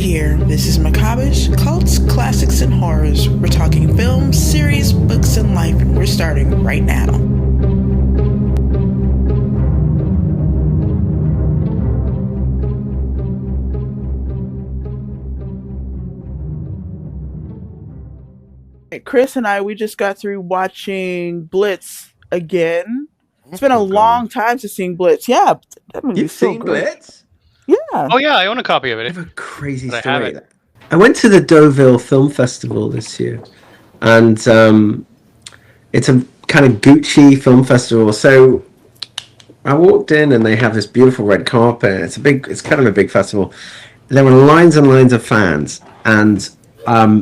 here. This is Macabish, Cults, Classics, and Horrors. We're talking films, series, books, and life, and we're starting right now. Chris and I, we just got through watching Blitz again. It's been a long time since seeing Blitz. Yeah, that movie's You've seen Blitz? Yeah. Oh yeah, I own a copy of it. I have a crazy But story. I went to the Deauville Film Festival this year, and it's a kind of Gucci film festival. So I walked in, and they have this beautiful red carpet. It's kind of a big festival. There were lines and lines of fans, and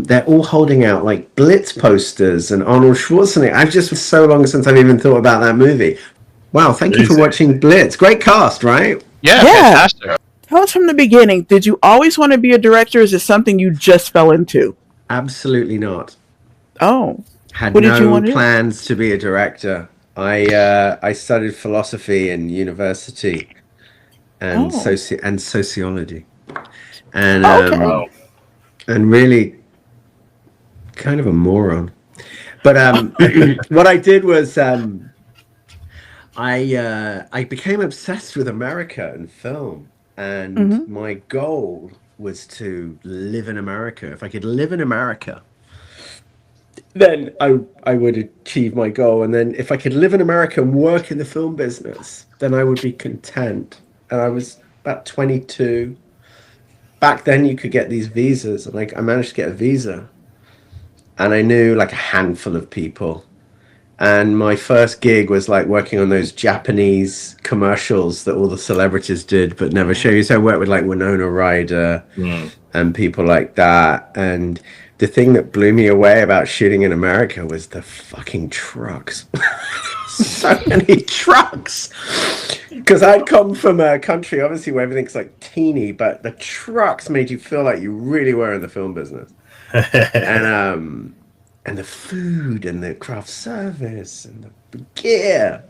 they're all holding out like Blitz posters and Arnold Schwarzenegger. I've just so long since I've even thought about that movie. Wow, thank you for watching Blitz. Great cast, right? Yeah, fantastic. Tell us from the beginning, did you always want to be a director, or is it something you just fell into? Absolutely not. Oh. Had What did you want no to do? plans to be a director. I studied philosophy in university and sociology. And Okay. and really kind of a moron. But what I did was I became obsessed with America and film. And my goal was to live in America. If I could live in America, then I would achieve my goal. And then if I could live in America and work in the film business, then I would be content. And I was about 22. Back then you could get these visas, and I managed to get a visa. And I knew like a handful of people. And my first gig was like working on those Japanese commercials that all the celebrities did but never show you. So I worked with like Winona Ryder and people like that. And the thing that blew me away about shooting in America was the fucking trucks. So many trucks. Because I'd come from a country, obviously, where everything's like teeny, but the trucks made you feel like you really were in the film business. And the food and the craft service and the gear.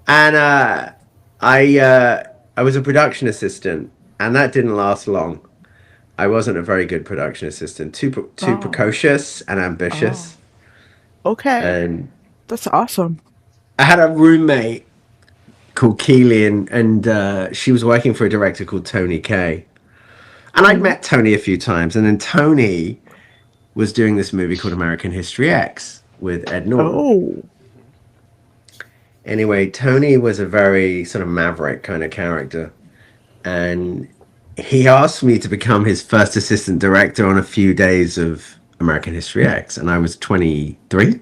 And I was a production assistant, and that didn't last long. I wasn't a very good production assistant. Too precocious and ambitious. Okay. And That's awesome. I had a roommate called Keely, and she was working for a director called Tony Kaye. And I'd met Tony a few times, and then Tony was doing this movie called American History X with Ed Norton. Anyway, Tony was a very sort of maverick kind of character, and he asked me to become his first assistant director on a few days of American History X, and I was 23,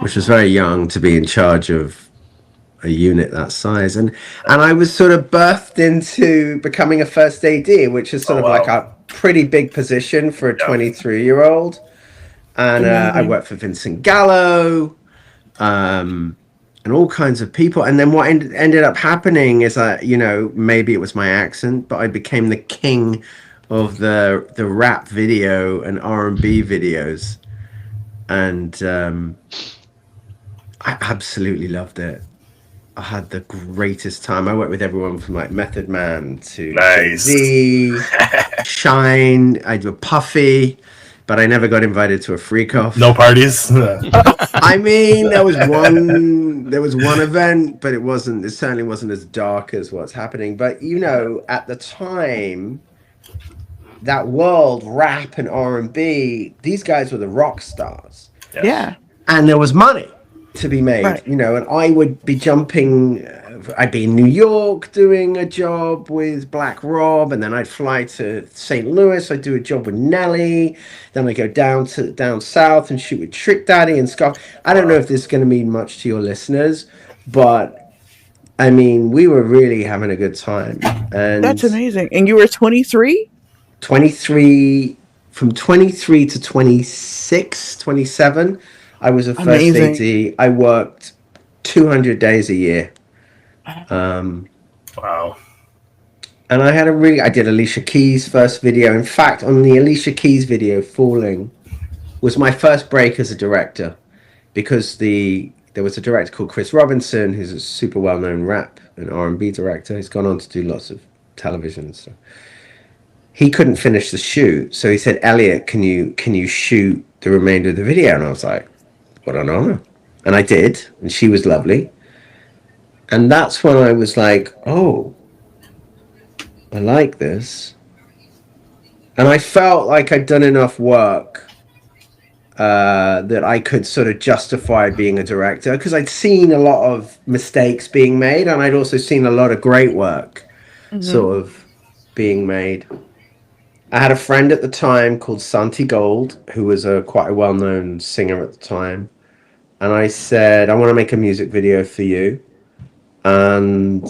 which was very young to be in charge of a unit that size, and I was sort of birthed into becoming a first AD, which is sort of like a pretty big position for a 23-year-old. And I worked for Vincent Gallo, and all kinds of people. And then what ended up happening is that, maybe it was my accent, but I became the king of the rap video and R&B videos, and I absolutely loved it. I had the greatest time. I worked with everyone from like Method Man to Z, Shine. I do a Puffy, but I never got invited to a freak off. No parties. I mean, there was one event, but it certainly wasn't as dark as what's happening. But at the time, that world, rap and R&B, these guys were the rock stars. Yeah. And there was money to be made, and I would be jumping. I'd be in New York doing a job with Black Rob, and then I'd fly to St. Louis. I'd do a job with Nelly. Then I go down south and shoot with Trick Daddy and Scarf. I don't know if this is going to mean much to your listeners, but I mean, we were really having a good time. And that's amazing. And you were 23? 23, from 23 to 26, 27. I was a first AD. I worked 200 days a year. Wow. And I did Alicia Keys' first video. In fact, on the Alicia Keys video, Falling, was my first break as a director, because there was a director called Chris Robinson, who's a super well-known rap and R&B director. He's gone on to do lots of television and stuff. he couldn't finish the shoot, so he said, Elliott, can you shoot the remainder of the video? And I was like, what an honor. And I did, and she was lovely. And that's when I was like, oh, I like this. And I felt like I'd done enough work that I could sort of justify being a director, because I'd seen a lot of mistakes being made, and I'd also seen a lot of great work sort of being made. I had a friend at the time called Santi Gold, who was quite a well-known singer at the time. And I said, I want to make a music video for you. And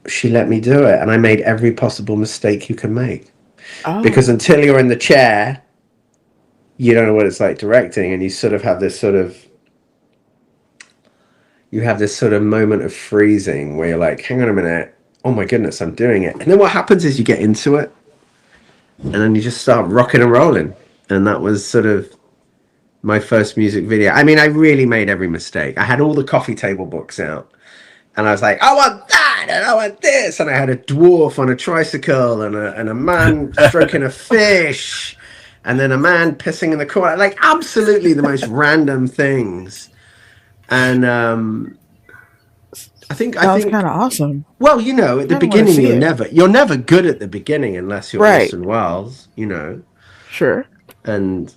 she let me do it. And I made every possible mistake you can make. Oh. Because until you're in the chair, you don't know what it's like directing. And you sort of have this sort of moment of freezing where you're like, hang on a minute. Oh my goodness, I'm doing it. And then what happens is you get into it. And then you just start rocking and rolling. And that was sort of my first music video. I mean, I really made every mistake. I had all the coffee table books out. And I was like, I want that, and I want this. And I had a dwarf on a tricycle, and a man stroking a fish, and then a man pissing in the corner. Like, absolutely the most random things. And I think that was kind of awesome. Well, you know, at the beginning, you're never good at the beginning unless you're Orson Welles, you know. Sure. And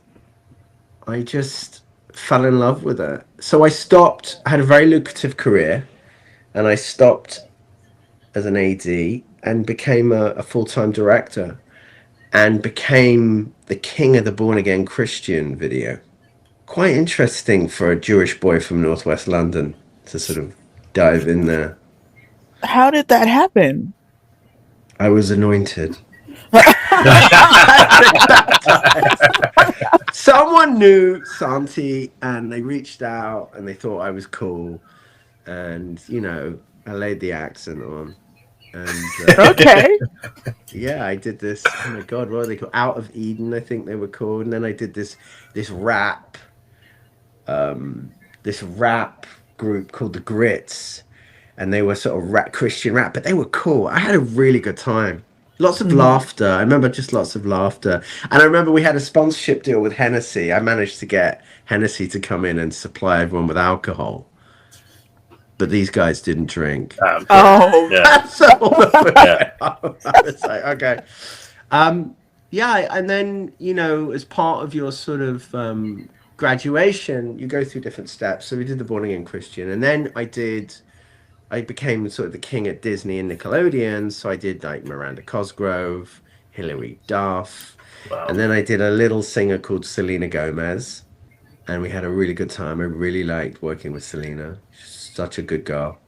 I just fell in love with it. So I stopped. I had a very lucrative career, and I stopped as an AD and became a full-time director, and became the king of the born-again Christian video. Quite interesting for a Jewish boy from Northwest London to sort of dive in there. How did that happen? I was anointed. Someone knew Santi, and they reached out, and they thought I was cool, and you know, I laid the accent on, and okay, yeah, I did this. Oh my God, what are they called? Out of Eden, I think they were called. And then I did this rap group called the Grits, and they were sort of Christian rap, but they were cool. I had a really good time. Lots of laughter. I remember just lots of laughter. And I remember we had a sponsorship deal with Hennessy. I managed to get Hennessy to come in and supply everyone with alcohol. But these guys didn't drink. Oh, yeah. So yeah. I was like, okay. Yeah, and then, you know, as part of your sort of graduation, you go through different steps. So we did the Born Again Christian, and then I became sort of the king at Disney and Nickelodeon. So I did like Miranda Cosgrove, Hilary Duff. Wow. And then I did a little singer called Selena Gomez. And we had a really good time. I really liked working with Selena. She's such a good girl.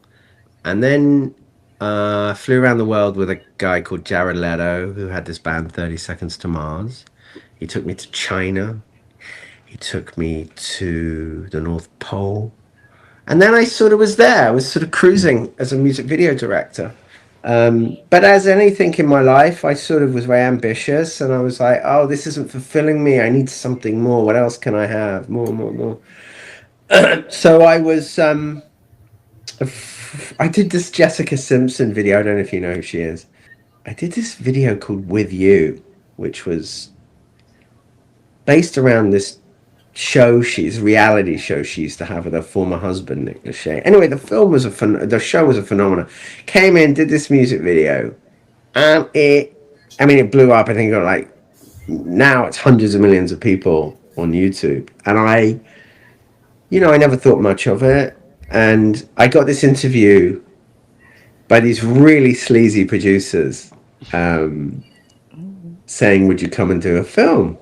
And then flew around the world with a guy called Jared Leto, who had this band 30 Seconds to Mars. He took me to China. He took me to the North Pole. And then I sort of was there. I was sort of cruising as a music video director. But as anything in my life, I sort of was very ambitious. And I was like, oh, this isn't fulfilling me. I need something more. What else can I have? More. So I was... I did this Jessica Simpson video. I don't know if you know who she is. I did this video called With You, which was based around this reality show she used to have with her former husband, Nick Lachey. Anyway, the show was a phenomenon. Came in, did this music video, and it blew up. I think it got now it's hundreds of millions of people on YouTube. And I never thought much of it. And I got this interview by these really sleazy producers saying, would you come and do a film?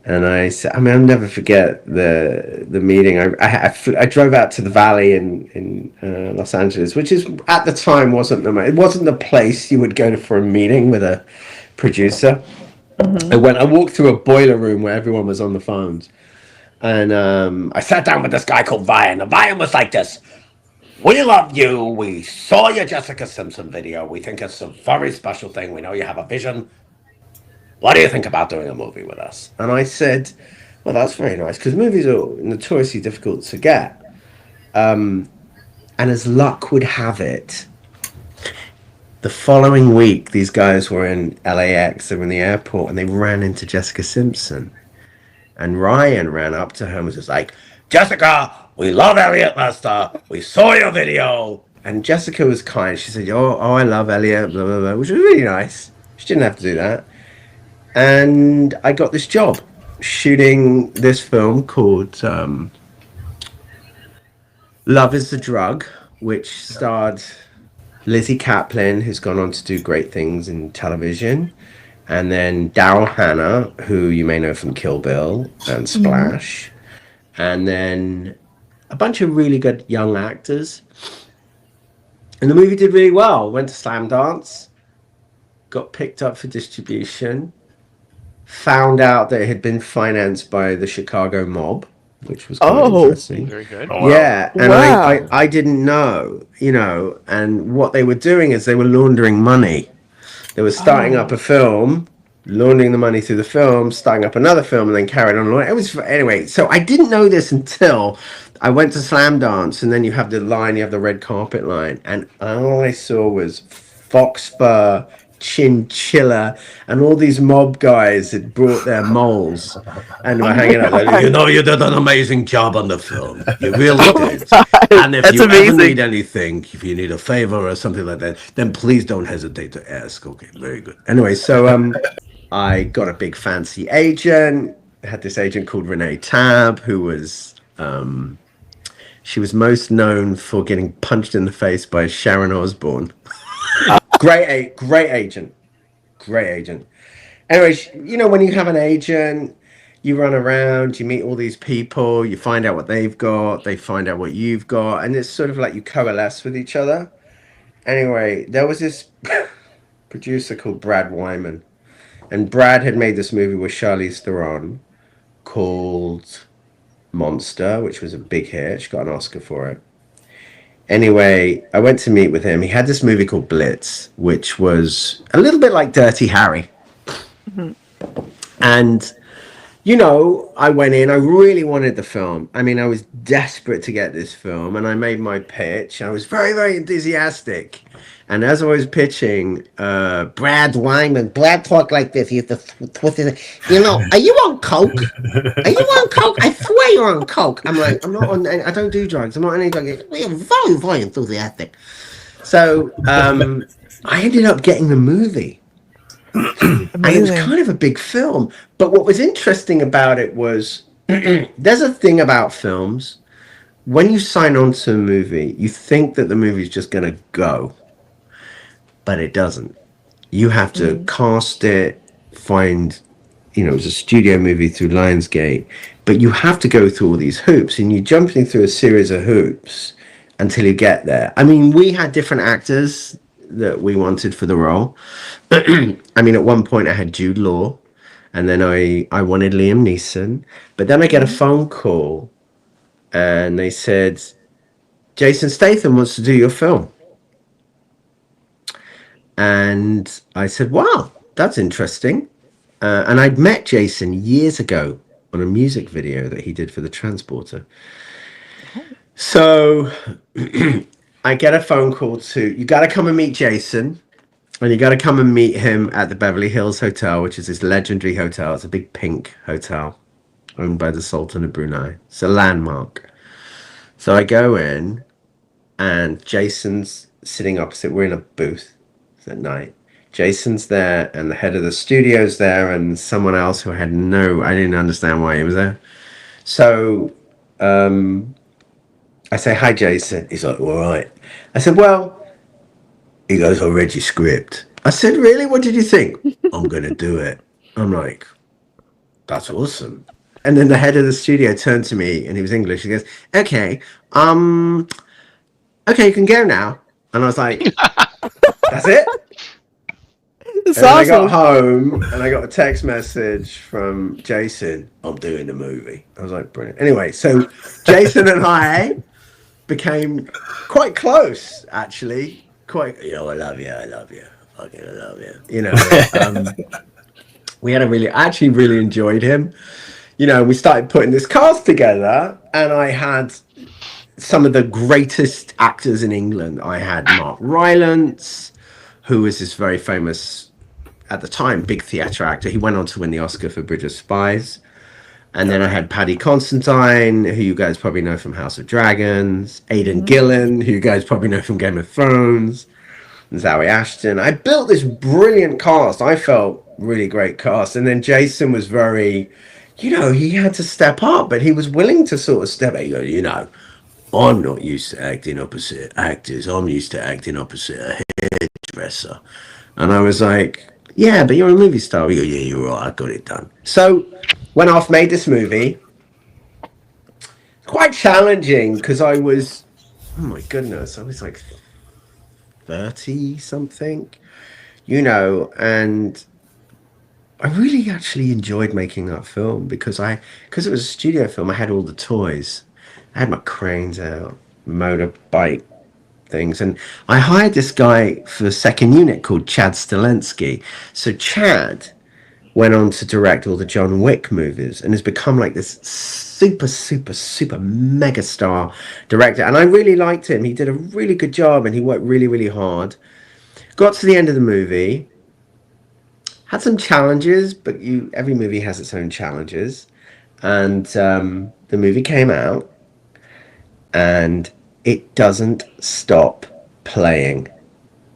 And I said, I'll never forget the meeting. I drove out to the Valley in Los Angeles, which is at the time wasn't the place you would go to for a meeting with a producer. Mm-hmm. I walked through a boiler room where everyone was on the phones. And I sat down with this guy called Vian. And Vian was like this. We love you. We saw your Jessica Simpson video. We think it's a very special thing. We know you have a vision. What do you think about doing a movie with us? And I said, well, that's very nice, because movies are notoriously difficult to get. And as luck would have it, The following week, these guys were in LAX, they were in the airport, and they ran into Jessica Simpson. And Ryan ran up to her and was just like, Jessica, we love Elliott Lester. We saw your video. And Jessica was kind. She said, oh, I love Elliott, blah, blah, blah, which was really nice. She didn't have to do that. And I got this job shooting this film called Love is the Drug, which starred Lizzie Kaplan, who's gone on to do great things in television, and then Daryl Hannah, who you may know from Kill Bill and Splash, and then a bunch of really good young actors. And the movie did really well. Went to Slam Dance, got picked up for distribution, found out that it had been financed by the Chicago mob, which was kind of interesting. Very good. Oh, wow. Yeah, and I didn't know, and what they were doing is they were laundering money. They were starting up a film, laundering the money through the film, starting up another film, and then carried on. It was, anyway, so I didn't know this until I went to Slam Dance, and then you have the line, you have the red carpet line, and all I saw was fox fur, chinchilla, and all these mob guys had brought their moles and were hanging out like, you did an amazing job on the film, you really did, and if you ever need anything, if you need a favor or something like that, then please don't hesitate to ask. Okay, very good. Anyway, so I got a big fancy agent. I had this agent called Renee Tabb, who was she was most known for getting punched in the face by Sharon Osbourne. Great agent. Anyway, when you have an agent, you run around, you meet all these people, you find out what they've got, they find out what you've got, and it's sort of like you coalesce with each other. Anyway, there was this producer called Brad Wyman, and Brad had made this movie with Charlize Theron called Monster, which was a big hit. She got an Oscar for it. Anyway, I went to meet with him. He had this movie called Blitz, which was a little bit like Dirty Harry. And, I went in. I really wanted the film. I mean, I was desperate to get this film, and I made my pitch. I was very, very enthusiastic. And as I was pitching, Brad Wyman, Brad talked like this. He used to twist his, are you on coke? Are you on coke? I swear you're on coke. I'm like, I'm not on, I don't do drugs. I'm not on any drugs. We're very, very enthusiastic. So I ended up getting the movie. And it was kind of a big film. But what was interesting about it was, there's a thing about films. When you sign on to a movie, you think that the movie's just going to go. But it doesn't. You have to cast it, find, it was a studio movie through Lionsgate, but you have to go through all these hoops, and you're jumping through a series of hoops until you get there. I mean, we had different actors that we wanted for the role. I mean, at one point I had Jude Law, and then I wanted Liam Neeson, but then I get a phone call, and they said, Jason Statham wants to do your film. And I said, wow, that's interesting. And I'd met Jason years ago on a music video that he did for The Transporter. So I get a phone call you got to come and meet Jason. And you got to come and meet him at the Beverly Hills Hotel, which is this legendary hotel. It's a big pink hotel owned by the Sultan of Brunei. It's a landmark. So I go in, and Jason's sitting opposite. We're in a booth at night. Jason's there, and the head of the studio's there, and someone else who I didn't understand why he was there. So I say, hi, Jason. He's like, all right. I said, well, he goes, I read your script. I said, really? What did you think? I'm going to do it. I'm like, that's awesome. And then the head of the studio turned to me, and he was English. He goes, okay, you can go now. And I was like, that's it? It's and awesome. I got home, and I got a text message from Jason, I'm doing the movie. I was like, brilliant. Anyway, so Jason and I became quite close, actually. I love you. Fucking I love you. I actually really enjoyed him. We started putting this cast together, and I had some of the greatest actors in England. I had Mark Rylance, who was this very famous, at the time, big theatre actor. He went on to win the Oscar for Bridge of Spies. And then I had Paddy Considine, who you guys probably know from House of Dragons, Aidan Gillen, who you guys probably know from Game of Thrones, and Zoe Ashton. I built this brilliant cast. I felt really great cast. And then Jason was very, he had to step up, but he was willing to sort of step up. He goes, I'm not used to acting opposite actors. I'm used to acting opposite a hairdresser. And I was like, yeah, but you're a movie star. We go, yeah, you're right. I got it done. So went off, made this movie. Quite challenging because I was, oh my goodness, I was like 30 something, and I really actually enjoyed making that film because it was a studio film. I had all the toys. I had my cranes out, motorbike things, and I hired this guy for the second unit called Chad Stalensky. So Chad went on to direct all the John Wick movies and has become like this super, super, super mega star director. And I really liked him. He did a really good job and he worked really, really hard. Got to the end of the movie, had some challenges, but every movie has its own challenges. And the movie came out and it doesn't stop playing.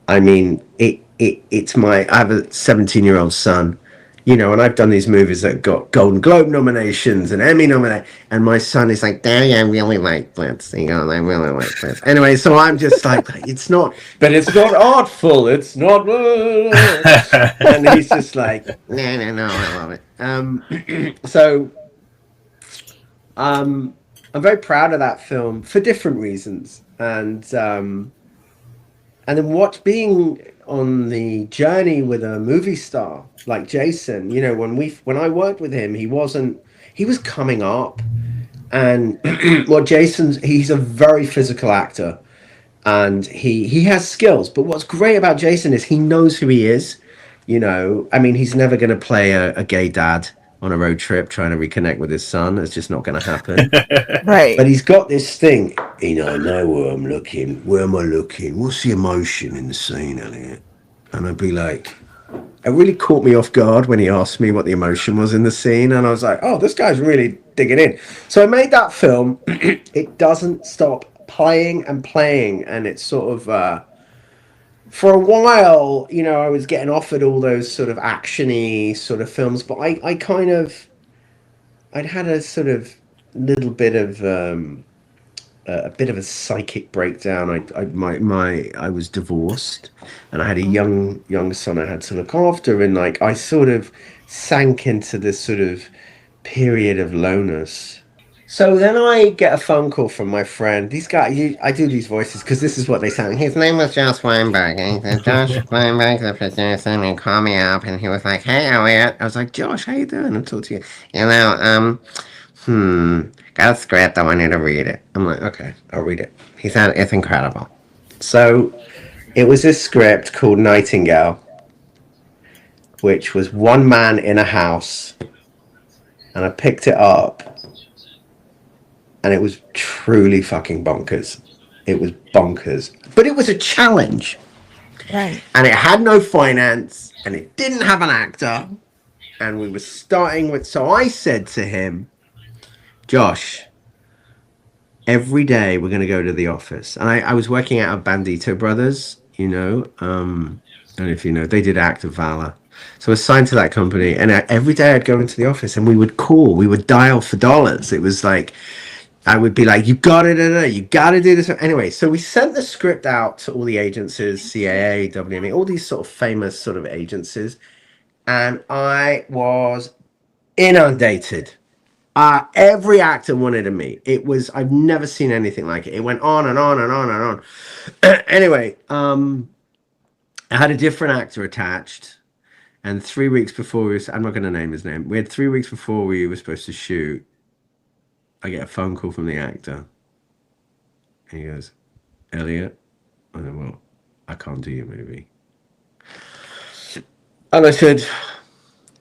I mean, I have a 17-year-old son, and I've done these movies that got Golden Globe nominations and Emmy nominations, and my son is like, Daddy, I really like Blitz. I really like Blitz. Anyway, so I'm just like, it's not artful. It's not. And he's just like, no, I love it. So, I'm very proud of that film for different reasons, and then being on the journey with a movie star like Jason, when I worked with him, he was coming up, and he's a very physical actor, and he has skills, but what's great about Jason is he knows who he is. He's never going to play a gay dad on a road trip trying to reconnect with his son. It's just not going to happen. Right. But he's got this thing, I know where I'm looking. Where am I looking? What's the emotion in the scene, Elliott? And I'd be like, it really caught me off guard when he asked me what the emotion was in the scene. And I was like, oh, this guy's really digging in. So I made that film. It doesn't stop playing and playing. And it's sort of, for a while, I was getting offered all those sort of action-y sort of films. But I'd had a sort of little bit of a bit of a psychic breakdown. I was divorced, and I had a young son I had to look after, and I sort of sank into this sort of period of lowness. So then I get a phone call from my friend. These guys, I do these voices because this is what they sound. His name was Josh Weinberg, and he said, Josh Weinberg, the producer, and called me up, and he was like, hey, Elliott. I was like, Josh, how you doing? I'm talking to you. Got a script, I want you to read it. I'm like, okay, I'll read it. He said, it's incredible. So it was this script called Nightingale, which was one man in a house, and I picked it up, and it was truly fucking bonkers. It was bonkers. But it was a challenge. Right. And it had no finance, and it didn't have an actor, and we were starting with, so I said to him, Josh, every day we're going to go to the office. And I was working out of Bandito Brothers, and if you know, they did Act of Valor. So I was signed to that company, and every day I'd go into the office and we would dial for dollars. It was like, I would be like, you got to do this. Anyway, so we sent the script out to all the agencies, CAA, WME, all these sort of famous sort of agencies. And I was inundated. Every actor wanted to meet. I've never seen anything like it. It went on and on and on and on. Anyway, I had a different actor attached. And 3 weeks before I'm not going to name his name. We had 3 weeks before we were supposed to shoot. I get a phone call from the actor. And he goes, Elliott? I said, well, I can't do your movie. And I said,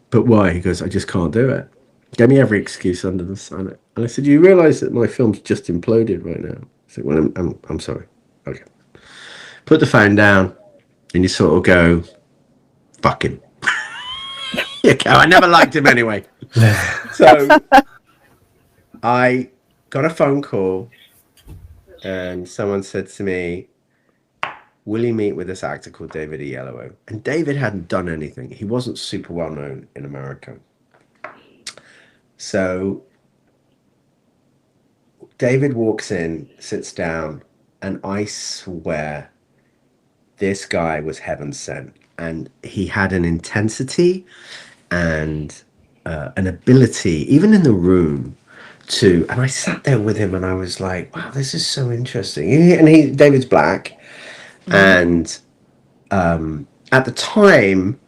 but why? He goes, I just can't do it. Gave me every excuse under the sun. And I said, you realise that my film's just imploded right now? I said, well, I'm sorry. Okay. Put the phone down. and you sort of go, fuck him. You go, I never liked him anyway. So I got a phone call and someone said to me, will you meet with this actor called David Oyelowo? And David hadn't done anything. He wasn't super well known in America. So David walks in, sits down, and I swear this guy was heaven sent. And he had an intensity and an ability, even in the room, to. And I sat there with him, and I was like, "Wow, this is so interesting." David's black, and at the time,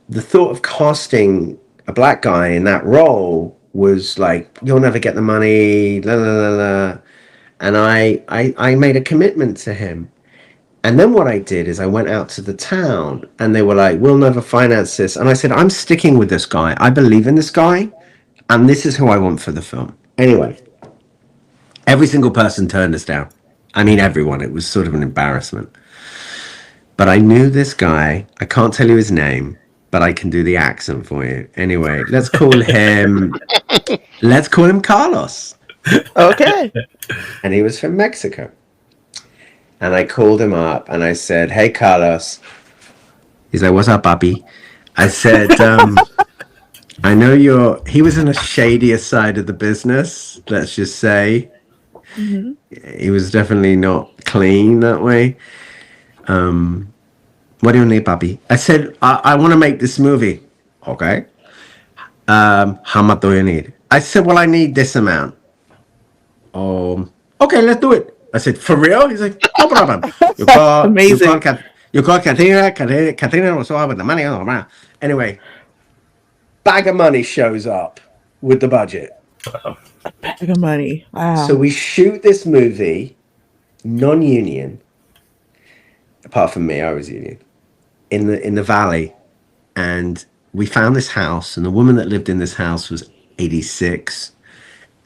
the thought of casting a black guy in that role was like, "You'll never get the money," la la la la. And I made a commitment to him. And then what I did is I went out to the town and they were like, we'll never finance this. And I said, I'm sticking with this guy. I believe in this guy. And this is who I want for the film. Anyway, every single person turned us down. I mean, everyone. It was sort of an embarrassment. But I knew this guy. I can't tell you his name, but I can do the accent for you. Anyway, let's call him Carlos. Okay. And he was from Mexico. And I called him up and I said, hey, Carlos. He's like, what's up, papi? I said, I know he was in a shadier side of the business, let's just say. Mm-hmm. He was definitely not clean that way. What do you need, papi? I said, I want to make this movie. Okay. How much do you need? I said, well, I need this amount. Okay, let's do it. I said, for real? He's like, no problem. Amazing. You call Katrina was with the money. Anyway, bag of money shows up with the budget. A bag of money. Wow. So we shoot this movie, non-union. Apart from me, I was union. In the valley, and we found this house, and the woman that lived in this house was 86,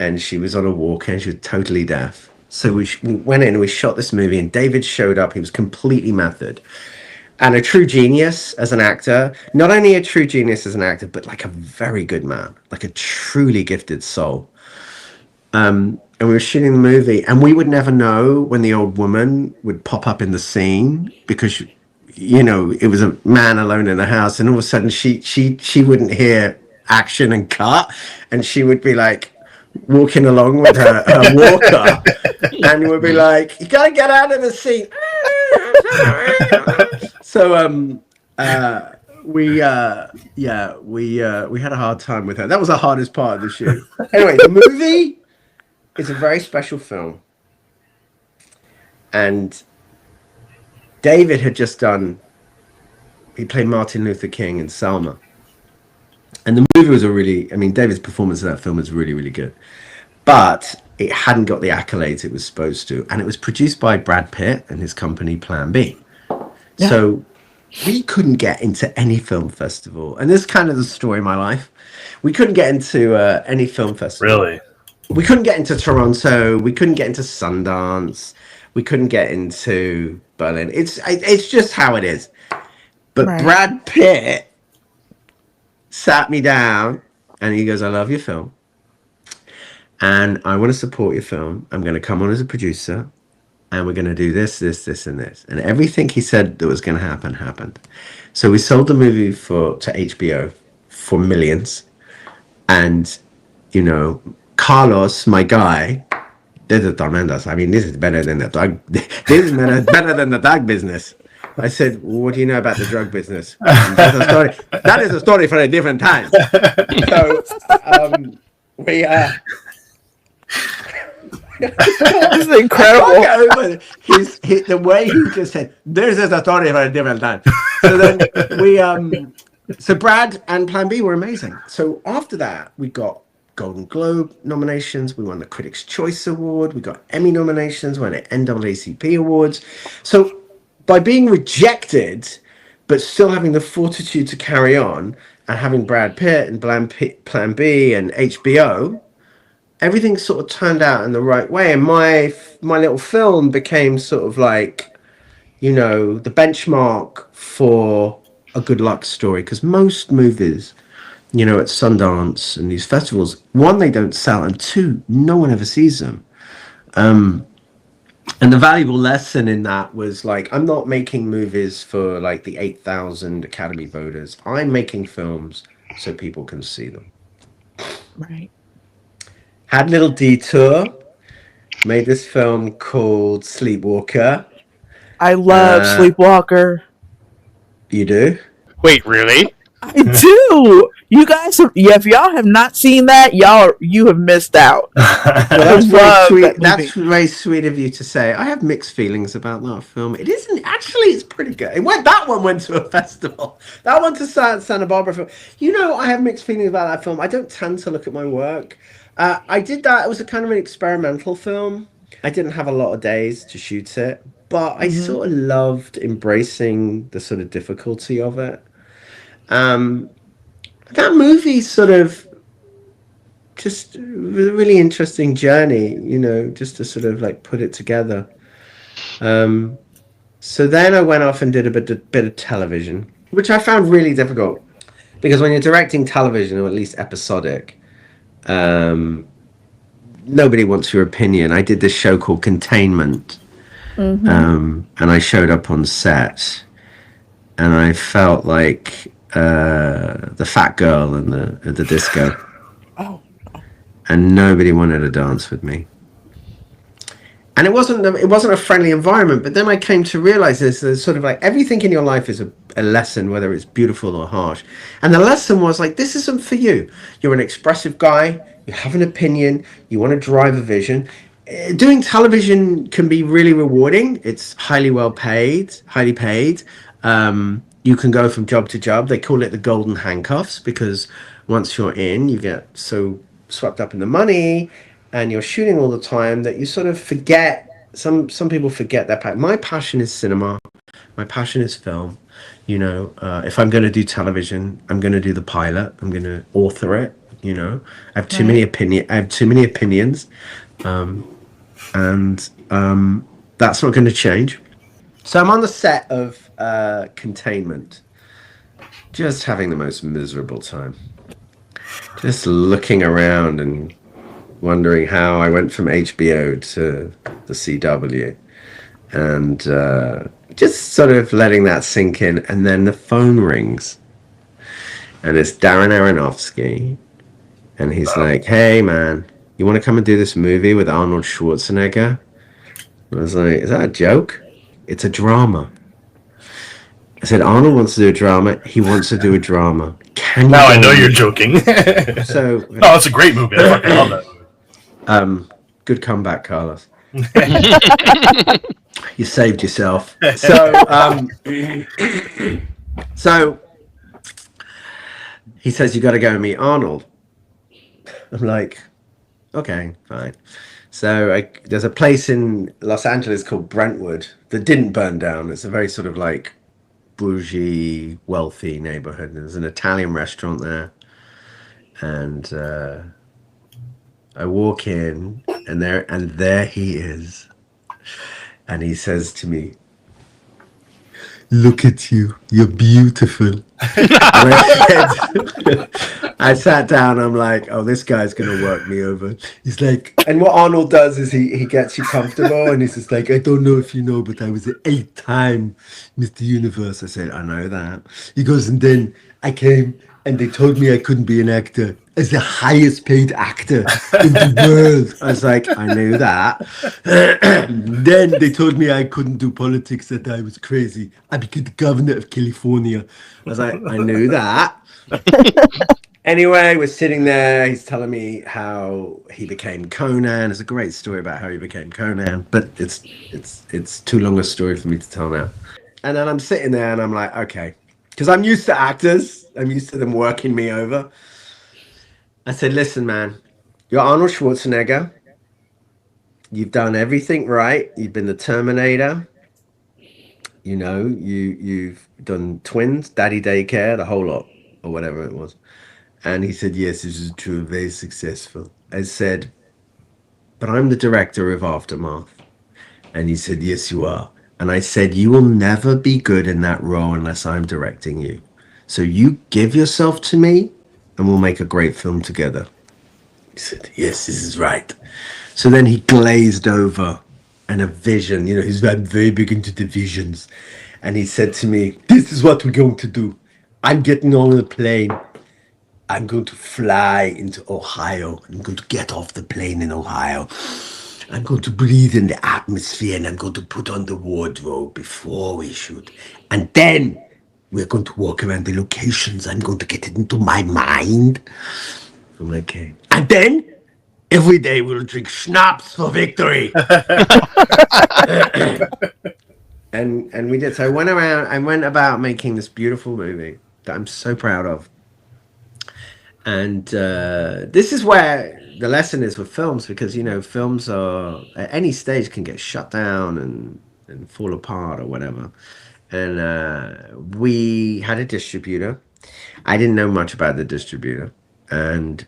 and she was on a walker, and she was totally deaf. So we went in and we shot this movie, and David showed up. He was completely method and a true genius as an actor. Not only a true genius as an actor, but like a very good man, like a truly gifted soul. And we were shooting the movie, and we would never know when the old woman would pop up in the scene because, you know, it was a man alone in the house, and all of a sudden she wouldn't hear action and cut, and she would be like walking along with her walker, and would be like, you gotta get out of the scene. So we had a hard time with her. That was the hardest part of the shoot. Anyway, the movie is a very special film, and David had just he played Martin Luther King in Selma. And the movie was David's performance in that film was really, really good. But it hadn't got the accolades it was supposed to. And it was produced by Brad Pitt and his company Plan B. Yeah. So we couldn't get into any film festival. And this is kind of the story of my life. We couldn't get into any film festival. Really? We couldn't get into Toronto. We couldn't get into Sundance. We couldn't get into Berlin. It's just how it is. But right. Brad Pitt sat me down and he goes, I love your film and I want to support your film. I'm going to come on as a producer and we're going to do this, and this. And everything he said that was going to happen happened. So we sold the movie to HBO for millions. And, you know, Carlos, my guy, this is tremendous. I mean, this is better than the drug. This is better than the drug business. I said, well, what do you know about the drug business? That is a story for a different time. So we this is incredible. The way he just said, this is a story for a different time. So then so Brad and Plan B were amazing. So after that, we got Golden Globe nominations. We won the Critics' Choice Award. We got Emmy nominations. We won the NAACP Awards. So by being rejected, but still having the fortitude to carry on, and having Brad Pitt and Plan B and HBO, everything sort of turned out in the right way. And my little film became sort of like the benchmark for a good luck story, because most movies, at Sundance and these festivals, one, they don't sell, and two, no one ever sees them. And the valuable lesson in that was like, I'm not making movies for like the 8,000 Academy voters. I'm making films so people can see them. Right. Had a little detour, made this film called Sleepwalker. I love Sleepwalker. You do? Wait, really? I do. You guys, if y'all have not seen that, you have missed out. Well, that's very sweet. That That's very sweet of you to say. I have mixed feelings about that film. It isn't actually. It's pretty good. That one went to a festival. That one to Santa Barbara film. I have mixed feelings about that film. I don't tend to look at my work. I did that. It was a kind of an experimental film. I didn't have a lot of days to shoot it, but I sort of loved embracing the sort of difficulty of it. That movie sort of just a really interesting journey, just to sort of like put it together. So then I went off and did a bit of television, which I found really difficult, because when you're directing television, or at least episodic, nobody wants your opinion. I did this show called Containment, and I showed up on set, and I felt like the fat girl in the disco. And nobody wanted to dance with me. And it wasn't a friendly environment. But then I came to realize there's sort of like everything in your life is a lesson, whether it's beautiful or harsh. And the lesson was like, this isn't for you. You're an expressive guy. You have an opinion. You want to drive a vision. Doing television can be really rewarding. It's highly paid. You can go from job to job. They call it the golden handcuffs, because once you're in, you get so swept up in the money and you're shooting all the time that you sort of forget. Some people forget their passion. My passion is cinema. My passion is film. If I'm going to do television, I'm going to do the pilot. I'm going to author it. I have too many opinions, and that's not going to change. So I'm on the set of Containment, just having the most miserable time, just looking around and wondering how I went from HBO to the CW, and just sort of letting that sink in. And then the phone rings, and it's Darren Aronofsky, and he's like, "Hey man, you want to come and do this movie with Arnold Schwarzenegger?" I was like, "Is that a joke?" It's a drama. I said, Arnold wants to do a drama. He wants to do a drama. Now I know you're joking. So, no, it's a great movie. I fucking love that movie. Good comeback, Carlos. You saved yourself. So, so he says, you got to go and meet Arnold. I'm like, okay, fine. So there's a place in Los Angeles called Brentwood that didn't burn down. It's a very sort of like bougie, wealthy neighborhood. There's an Italian restaurant there, and I walk in, and there he is, and he says to me, "Look at you, you're beautiful." I sat down. I'm like, oh, this guy's gonna work me over. He's like, and what Arnold does is he gets you comfortable, and he's just like, I don't know if you know, but I was an 8-time Mr. Universe. I said, I know that. He goes, and then I came, and they told me I couldn't be an actor as the highest paid actor in the world. I was like, I knew that. Then they told me I couldn't do politics, that I was crazy. I became the governor of California. I was like, I knew that. Anyway, we're sitting there. He's telling me how he became Conan. It's a great story about how he became Conan, but it's too long a story for me to tell now. And then I'm sitting there, and I'm like, okay, because I'm used to actors. I'm used to them working me over. I said, listen, man, you're Arnold Schwarzenegger. You've done everything right. You've been the Terminator. You've done Twins, Daddy Daycare, the whole lot, or whatever it was. And he said, yes, this is true, very successful. I said, but I'm the director of Aftermath. And he said, yes, you are. And I said, you will never be good in that role unless I'm directing you. So you give yourself to me and we'll make a great film together. He said, yes, this is right. So then he glazed over and a vision, you know, I'm very big into the visions. And he said to me, this is what we're going to do. I'm getting on the plane. I'm going to fly into Ohio. I'm going to get off the plane in Ohio. I'm going to breathe in the atmosphere and I'm going to put on the wardrobe before we shoot. And then we're going to walk around the locations. I'm going to get it into my mind. I'm like, okay. And then every day we'll drink schnapps for victory. and we did. So I went about making this beautiful movie that I'm so proud of. And this is where the lesson is with films, because, you know, films are at any stage can get shut down and fall apart or whatever. And we had a distributor. I didn't know much about the distributor. And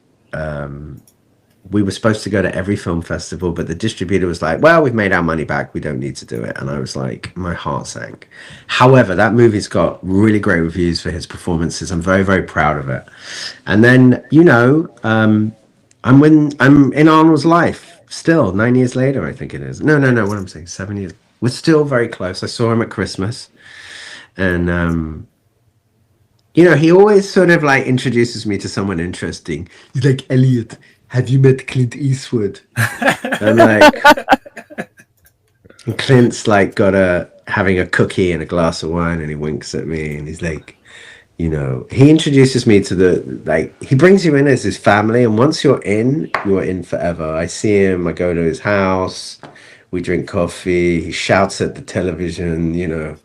we were supposed to go to every film festival, but the distributor was like, well, we've made our money back. We don't need to do it. And I was like, my heart sank. However, that movie's got really great reviews for his performances. I'm very, very proud of it. And then, you know, I'm in Arnold's life still 9 years later, I think it is. No, what I'm saying, 7 years. We're still very close. I saw him at Christmas. And, you know, he always sort of like introduces me to someone interesting. He's like, Elliott, have you met Clint Eastwood? I'm like, and Clint's like having a cookie and a glass of wine, and he winks at me, and he's like, you know, he introduces me to he brings you in as his family, and once you're in forever. I see him, I go to his house, we drink coffee, he shouts at the television, you know,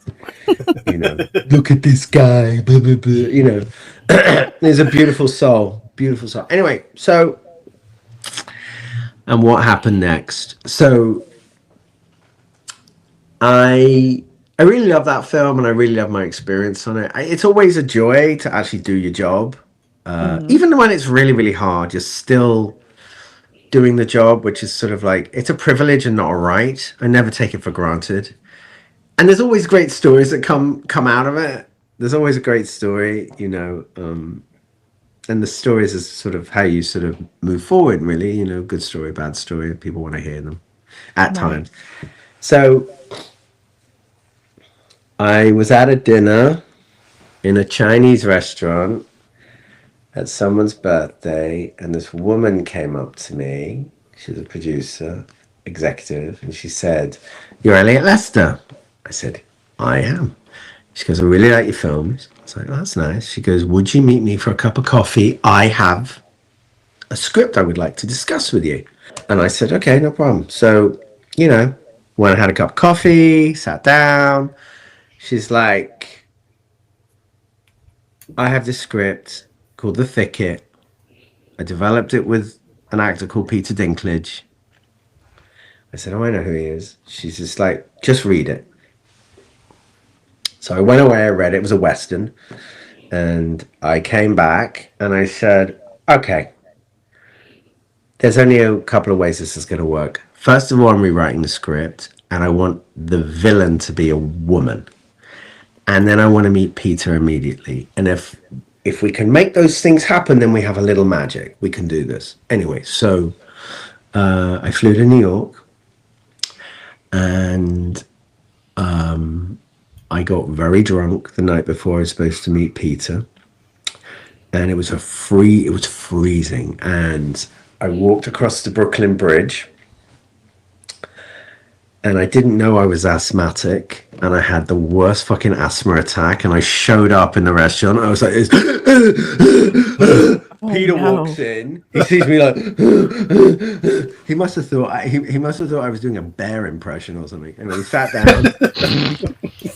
look at this guy, blah, blah, blah, you know. He's a beautiful soul. Anyway, so, and what happened next? So I really love that film, and I really love my experience on it. It's always a joy to actually do your job. Even when it's really, really hard, you're still doing the job, which is sort of like, it's a privilege and not a right. I never take it for granted. And there's always great stories that come out of it. There's always a great story, you know, and the stories is sort of how you sort of move forward, really, you know, good story, bad story. People want to hear them at times. So I was at a dinner in a Chinese restaurant at someone's birthday, and this woman came up to me. She's a producer, executive, and she said, you're Elliott Lester. I said, I am. She goes, I really like your films. I was like, oh, that's nice. She goes, would you meet me for a cup of coffee? I have a script I would like to discuss with you. And I said, okay, no problem. So, you know, went and had a cup of coffee, sat down. She's like, I have this script called The Thicket. I developed it with an actor called Peter Dinklage. I said, oh, I know who he is. She's just like, just read it. So I went away, I read it. It was a Western. And I came back and I said, okay, there's only a couple of ways this is going to work. First of all, I'm rewriting the script, and I want the villain to be a woman. And then I want to meet Peter immediately. And if we can make those things happen, then we have a little magic. We can do this. Anyway, so I flew to New York, and I got very drunk the night before I was supposed to meet Peter. And it was freezing. And I walked across the Brooklyn Bridge, and I didn't know I was asthmatic, and I had the worst fucking asthma attack, and I showed up in the restaurant. I was like, Peter walks in, he sees me like, he must have thought I was doing a bear impression or something. Anyway, he sat down,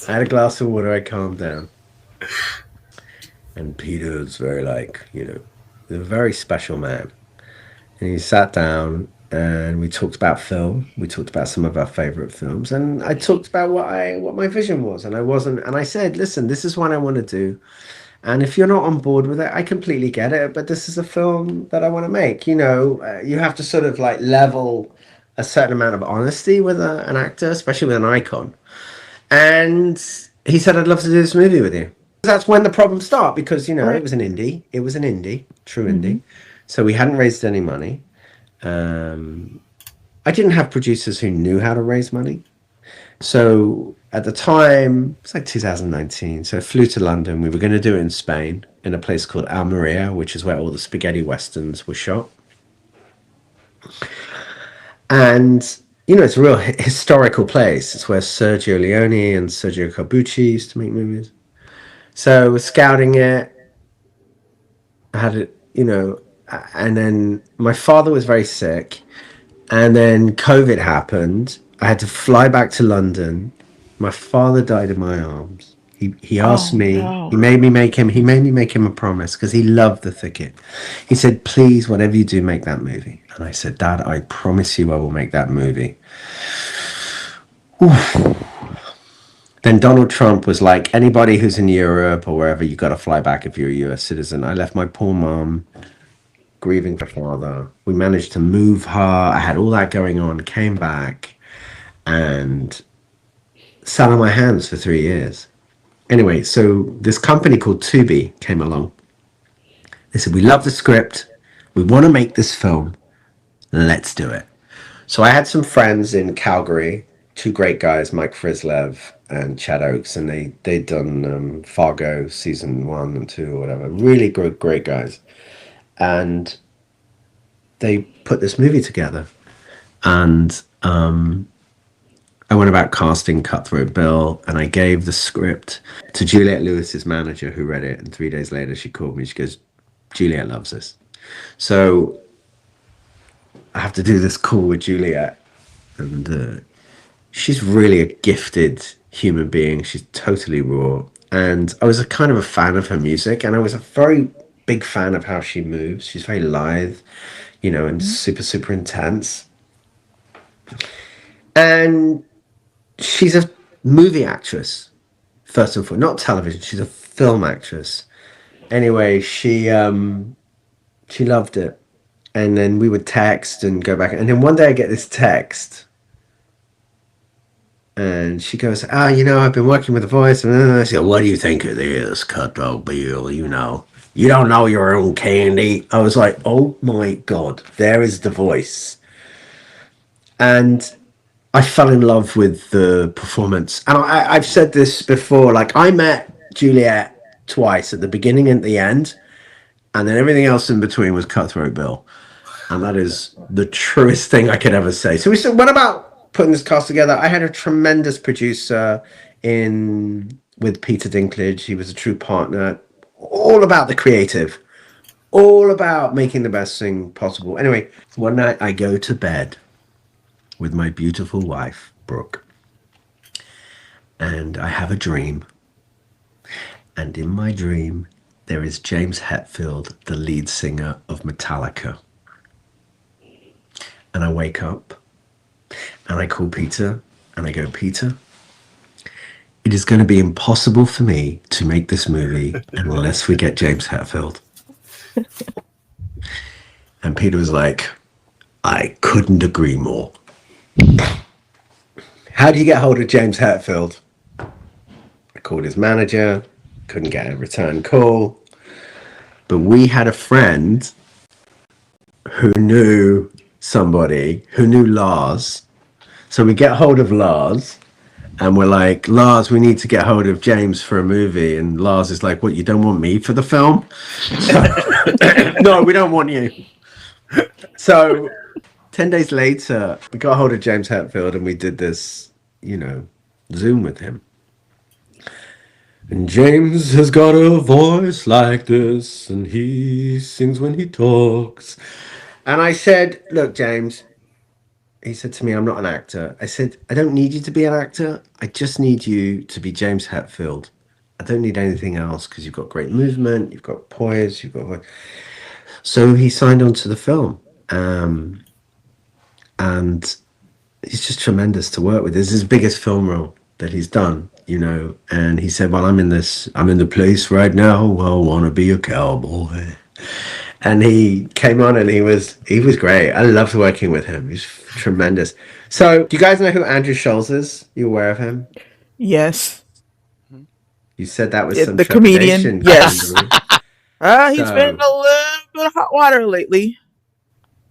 I had a glass of water, I calmed down. And Peter was very like, you know, a very special man. And he sat down, and we talked about film. We talked about some of our favorite films, and I talked about what my vision was. And I said, listen, this is what I want to do. And if you're not on board with it, I completely get it. But this is a film that I want to make. You know, you have to sort of like level a certain amount of honesty with an actor, especially with an icon. And he said, I'd love to do this movie with you. That's when the problems start because, you know, Right. it was an indie. It was an indie, true indie. So we hadn't raised any money. I didn't have producers who knew how to raise money. So at the time, it's like 2019. So I flew to London. We were going to do it in Spain in a place called Almeria, which is where all the spaghetti westerns were shot. And, you know, it's a real historical place. It's where Sergio Leone and Sergio Corbucci used to make movies. So we're scouting it. I had it, you know, and then my father was very sick. And then COVID happened. I had to fly back to London. My father died in my arms. He asked me, no. he made me make him a promise because he loved The Thicket. He said, please, whatever you do, make that movie. And I said, Dad, I promise you I will make that movie. Oof. Then Donald Trump was like, anybody who's in Europe or wherever, you got to fly back if you're a US citizen. I left my poor mom grieving for father. We managed to move her. I had all that going on, came back and sat on my hands for 3 years. Anyway, so this company called Tubi came along. They said, we love the script. We want to make this film. Let's do it. So I had some friends in Calgary, two great guys, Mike Frislev and Chad Oakes, and they'd done Fargo season 1 and 2 or whatever. Really great guys. And they put this movie together. And I went about casting Cutthroat Bill, and I gave the script to Juliette Lewis's manager, who read it. And 3 days later, she called me. She goes, Juliette loves this. So I have to do this call with Juliette. And she's really a gifted human being. She's totally raw. And I was a kind of a fan of her music. And I was a very big fan of how she moves. She's very lithe, you know, and super intense. And she's a movie actress, first and foremost, not television. She's a film actress. Anyway, she loved it. And then we would text and go back. And then one day I get this text. And she goes, you know, I've been working with The Voice. And I said, what do you think of this, Cutthroat Bill? You know, you don't know your own candy. I was like, oh my God, there is The Voice. And I fell in love with the performance. And I've said this before, like I met Juliette twice, at the beginning and at the end. And then everything else in between was Cutthroat Bill. And that is the truest thing I could ever say. So we said, what about putting this cast together? I had a tremendous producer with Peter Dinklage. He was a true partner. All about the creative. All about making the best thing possible. Anyway, one night I go to bed with my beautiful wife, Brooke. And I have a dream. And in my dream, there is James Hetfield, the lead singer of Metallica. And I wake up and I call Peter and I go, Peter, it is going to be impossible for me to make this movie unless we get James Hetfield. And Peter was like, I couldn't agree more. How do you get hold of James Hetfield? I called his manager, couldn't get a return call. But we had a friend who knew somebody who knew Lars. So we get hold of Lars and we're like, Lars, we need to get hold of James for a movie. And Lars is like, what, you don't want me for the film? No, we don't want you. So 10 days later, we got hold of James Hetfield and we did this, you know, Zoom with him. And James has got a voice like this, and he sings when he talks. And I said, look, James, he said to me, I'm not an actor. I said, I don't need you to be an actor. I just need you to be James Hetfield. I don't need anything else because you've got great movement, you've got poise, you've got... So he signed on to the film. And he's just tremendous to work with. This is his biggest film role that he's done, you know. And he said, well, I'm in the place right now where I want to be a cowboy. And he came on and he was great. I loved working with him. He's tremendous. So do you guys know who Andrew Scholes is? You aware of him? Yes. You said that with Yeah, some the comedian. trepidation, Yes. Andrew. He's been in So, a little bit of hot water lately.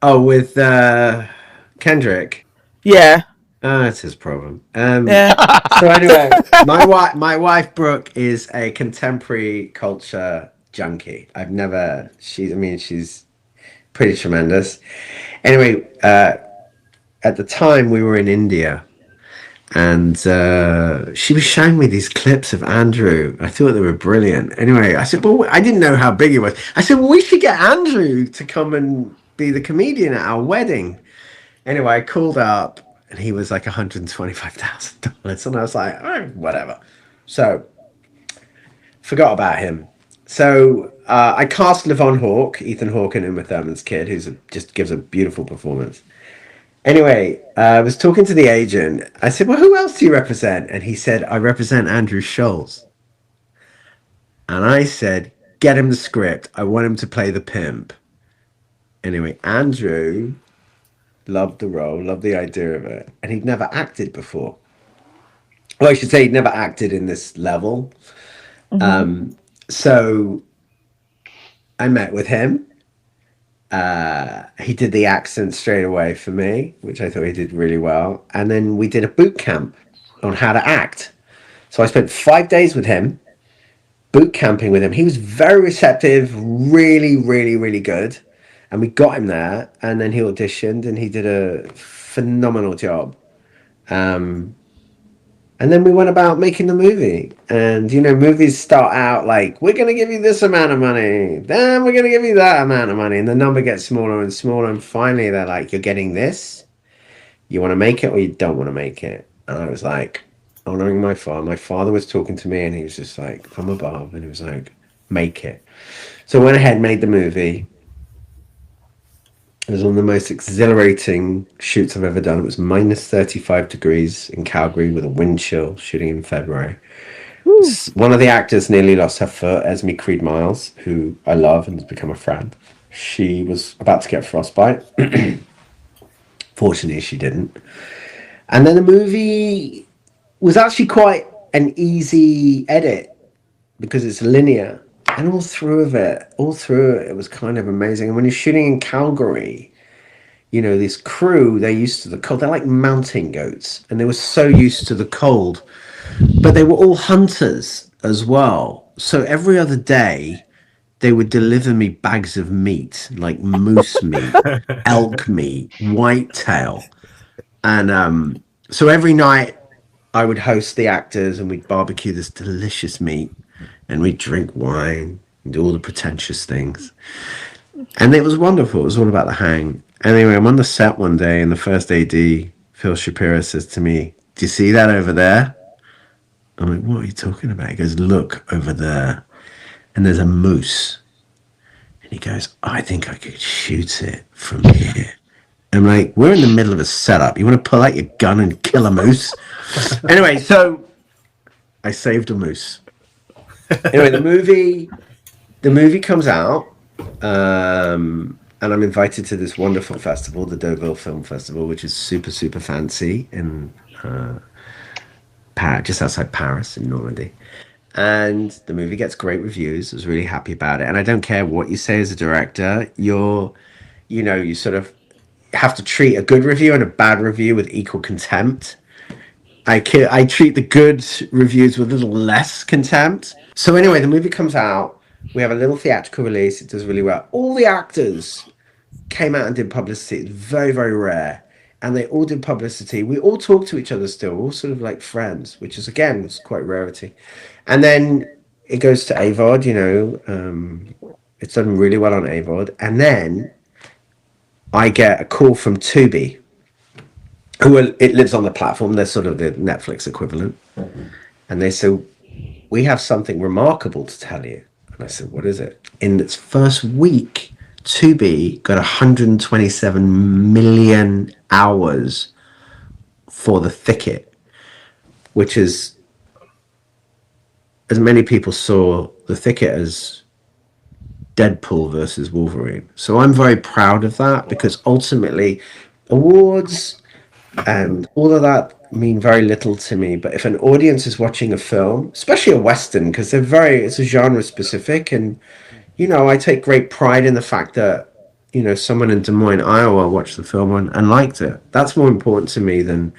with Kendrick. Yeah. That's his problem. Yeah. So anyway, my wife Brooke is a contemporary culture junkie. She's pretty tremendous. Anyway, at the time we were in India, and she was showing me these clips of Andrew. I thought they were brilliant. Anyway, I said, well, I didn't know how big he was. I said, well, we should get Andrew to come and be the comedian at our wedding. Anyway, I called up and he was like $125,000. And I was like, oh, whatever. So, forgot about him. So, I cast Ethan Hawke in Uma Thurman's kid, just gives a beautiful performance. Anyway, I was talking to the agent. I said, well, who else do you represent? And he said, I represent Andrew Schultz. And I said, get him the script. I want him to play the pimp. Anyway, Andrew loved the role, loved the idea of it. And he'd never acted before. Well, I should say he'd never acted in this level. So I met with him. He did the accent straight away for me, which I thought he did really well. And then we did a boot camp on how to act. So I spent 5 days with him, boot camping with him. He was very receptive, really, really, really good. And we got him there, and then he auditioned, and he did a phenomenal job. And then we went about making the movie. And, movies start out like, we're going to give you this amount of money. Then we're going to give you that amount of money. And the number gets smaller and smaller. And finally, they're like, you're getting this. You want to make it or you don't want to make it? And I was like, honoring my father. My father was talking to me and he was just like, from above. And he was like, make it. So I went ahead and made the movie. It was one of the most exhilarating shoots I've ever done. It was minus 35 degrees in Calgary with a wind chill, shooting in February. One of the actors nearly lost her foot, Esme Creed Miles, who I love and has become a friend. She was about to get frostbite. Fortunately, she didn't. And then the movie was actually quite an easy edit because it's linear. And all through it, it was kind of amazing. And when you're shooting in Calgary, this crew, they're used to the cold. They're like mountain goats. And they were so used to the cold. But they were all hunters as well. So every other day, they would deliver me bags of meat, like moose meat, elk meat, whitetail. And so every night, I would host the actors and we'd barbecue this delicious meat. And we'd drink wine and do all the pretentious things. And it was wonderful. It was all about the hang. Anyway, I'm on the set one day and the first AD, Phil Shapiro, says to me, do you see that over there? I'm like, what are you talking about? He goes, look over there. And there's a moose. And he goes, I think I could shoot it from here. I'm like, we're in the middle of a setup. You want to pull out your gun and kill a moose? Anyway, so I saved a moose. Anyway, the movie comes out, and I'm invited to this wonderful festival, the Deauville Film Festival, which is super, super fancy in just outside Paris in Normandy. And the movie gets great reviews. I was really happy about it. And I don't care what you say as a director, you sort of have to treat a good review and a bad review with equal contempt. I treat the good reviews with a little less contempt. So anyway, the movie comes out. We have a little theatrical release. It does really well. All the actors came out and did publicity. It's very, very rare. And they all did publicity. We all talk to each other still. We're all sort of like friends, which is, again, it's quite rarity. And then it goes to AVOD, it's done really well on AVOD. And then I get a call from Tubi, it lives on the platform. They're sort of the Netflix equivalent. And they said, we have something remarkable to tell you. And I said, what is it? In its first week, Tubi got 127 million hours for the Thicket, which is, as many people saw the Thicket as Deadpool versus Wolverine. So I'm very proud of that because ultimately awards And all of that mean very little to me. But if an audience is watching a film, especially a Western, because it's a genre specific, and I take great pride in the fact that someone in Des Moines, Iowa, watched the film and liked it. That's more important to me than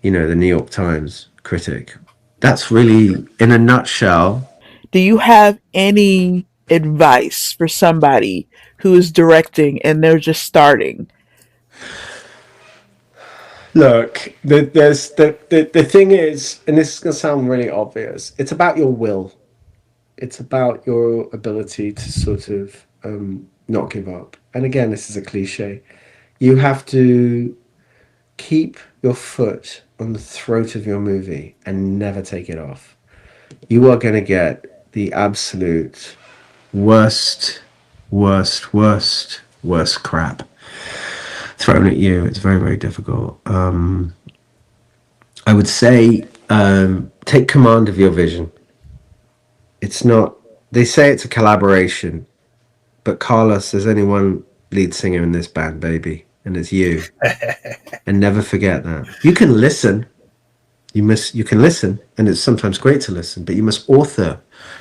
the New York Times critic. That's really, in a nutshell. Do you have any advice for somebody who is directing and they're just starting? Look, the thing is, and this is going to sound really obvious, it's about your will. It's about your ability to sort of not give up. And again, this is a cliche. You have to keep your foot on the throat of your movie and never take it off. You are going to get the absolute worst crap thrown at you. It's very, very difficult. I would say take command of your vision. It's not, they say it's a collaboration, but Carlos, there's only one lead singer in this band, baby, and it's you. And never forget that. You can listen. You can listen, and it's sometimes great to listen, but you must author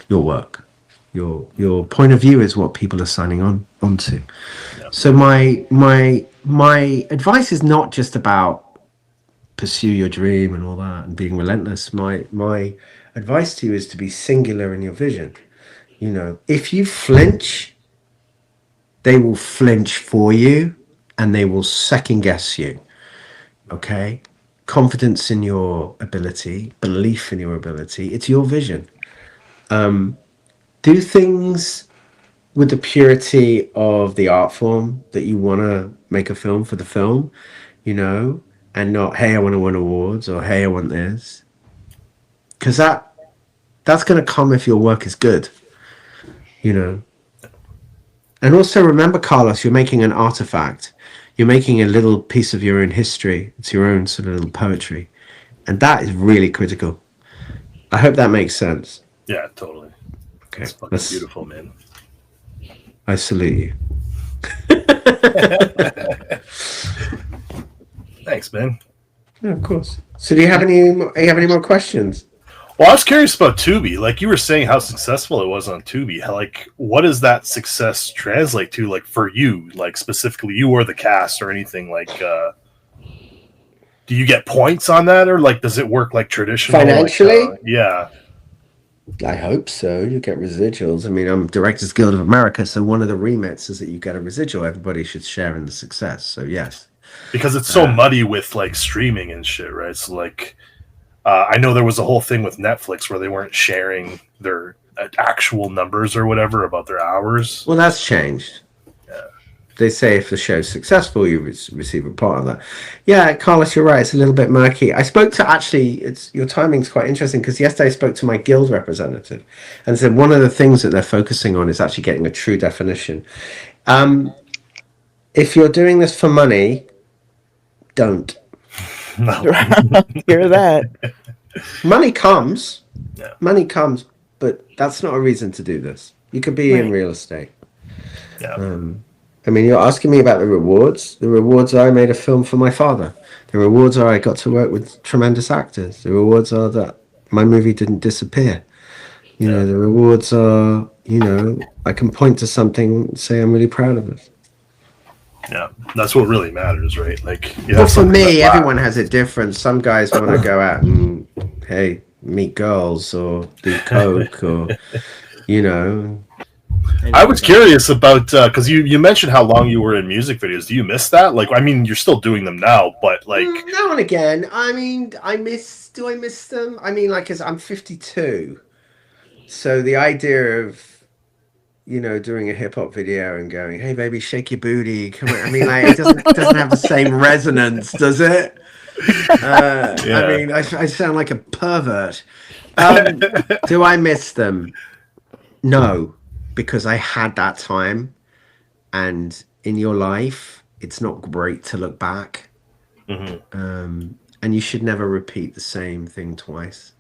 your work. Your point of view is what people are signing onto. Yep. So my advice is not just about pursue your dream and all that and being relentless. My advice to you is to be singular in your vision. If you flinch, they will flinch for you and they will second guess you. Okay? Confidence in your ability, belief in your ability. It's your vision. Do things with the purity of the art form that you want to make a film for the film, and not, hey, I want to win awards, or hey, I want this. Because that's going to come if your work is good, And also remember, Carlos, you're making an artifact. You're making a little piece of your own history. It's your own sort of little poetry. And that is really critical. I hope that makes sense. Yeah, totally. Okay. It's fucking beautiful, man. I salute you. Thanks, man. Yeah, of course. So do you have any more questions? Well, I was curious about Tubi. Like you were saying how successful it was on Tubi. What does that success translate to, like, for you? Like, specifically you or the cast or anything? Like, do you get points on that? Or, like, does it work like traditional? Financially? Yeah. I hope so. You get residuals. I mean, I'm Directors Guild of America, so one of the remits is that you get a residual. Everybody should share in the success. So, yes. Because it's so muddy with, like, streaming and shit, right? So, like... I know there was a whole thing with Netflix where they weren't sharing their actual numbers or whatever about their hours. Well, that's changed. Yeah. They say if the show's successful, you receive a part of that. Yeah, Carlos, you're right. It's a little bit murky. I spoke to your timing's quite interesting because yesterday I spoke to my guild representative and said one of the things that they're focusing on is actually getting a true definition. If you're doing this for money, don't. No. Hear that. Money comes. Yeah. Money comes, but that's not a reason to do this. You could be in real estate. Yeah. I mean, you're asking me about the rewards. The rewards are I made a film for my father. The rewards are I got to work with tremendous actors. The rewards are that my movie didn't disappear. The rewards are, I can point to something and say I'm really proud of it. Yeah, that's what really matters, right? Like, well, for me, everyone has it different. Some guys want to go out and, hey, meet girls or do coke or, I was curious about because you mentioned how long you were in music videos. Do you miss that? Like, I mean, you're still doing them now, but like now and again. I mean, do I miss them? I mean, like, 'cause I'm 52, so the idea of doing a hip hop video and going, "Hey, baby, shake your booty." Come on. I mean, like, it doesn't have the same resonance, does it? Yeah. I mean, I sound like a pervert. Do I miss them? No, because I had that time, and in your life, it's not great to look back. Mm-hmm. And you should never repeat the same thing twice.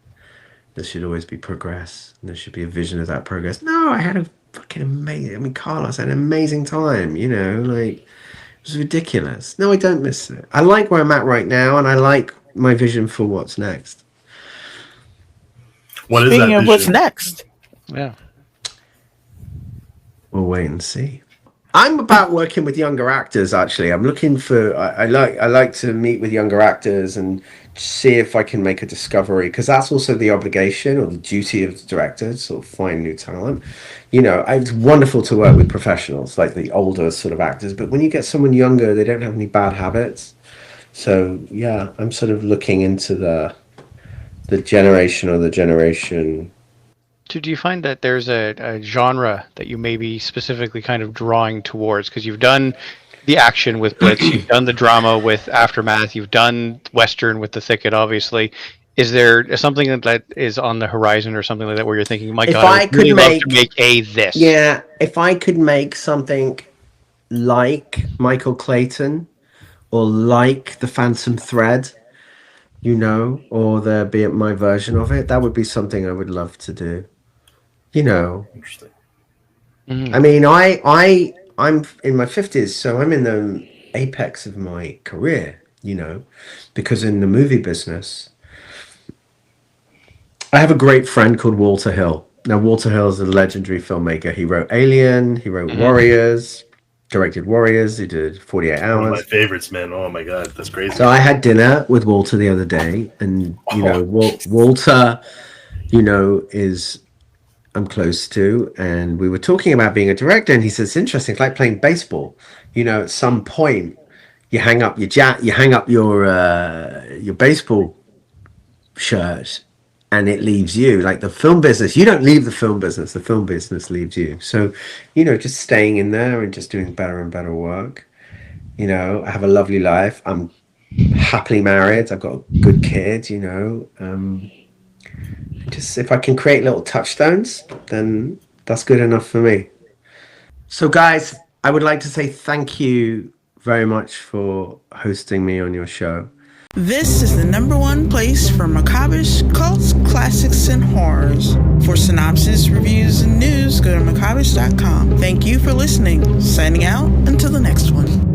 There should always be progress. And there should be a vision of that progress. No, I had a fucking amazing. I mean, Carlos had an amazing time. Like, was ridiculous. No, I don't miss it. I like where I'm at right now, and I like my vision for what's next. What is Speaking that of what's vision? next, Yeah. We'll wait and see. I'm about working with younger actors. Actually, I'm looking for. I like to meet with younger actors and see if I can make a discovery, because that's also the obligation or the duty of the director to sort of find new talent. You know, it's wonderful to work with professionals like the older sort of actors, but when you get someone younger, they don't have any bad habits. So yeah, I'm sort of looking into the generation. Do you find that there's a genre that you may be specifically kind of drawing towards? Because you've done the action with Blitz, you've done the drama with Aftermath, you've done Western with The Thicket, obviously. Is there something that is on the horizon or something like that where you're thinking, my God, I would really love to make this? Yeah, if I could make something like Michael Clayton or like The Phantom Thread, you know, or there be my version of it, that would be something I would love to do. You know, Interesting. I mean, I'm in my 50s, so I'm in the apex of my career, you know, because in the movie business, I have a great friend called Walter Hill. Now, Walter Hill is a legendary filmmaker. He wrote Alien, he wrote Warriors, directed Warriors, he did 48 Hours. One of my favorites, man. Oh my God, that's crazy. So I had dinner with Walter the other day, and, you know, Walter, you know, I'm close to, and we were talking about being a director, and he says, it's interesting, it's like playing baseball. You know, at some point you hang up your baseball shirt and it leaves you. Like the film business, you don't leave the film business leaves you. So, you know, just staying in there and just doing better and better work. You know, I have a lovely life. I'm happily married. I've got a good kid, you know. Just if I can create little touchstones, then that's good enough for me. So guys, I would like to say thank you very much for hosting me on your show. This is the #1 place for macabrish cults, classics, and horrors. For synopsis, reviews, and news, go to macabrish.com. Thank you for listening. Signing out until the next one.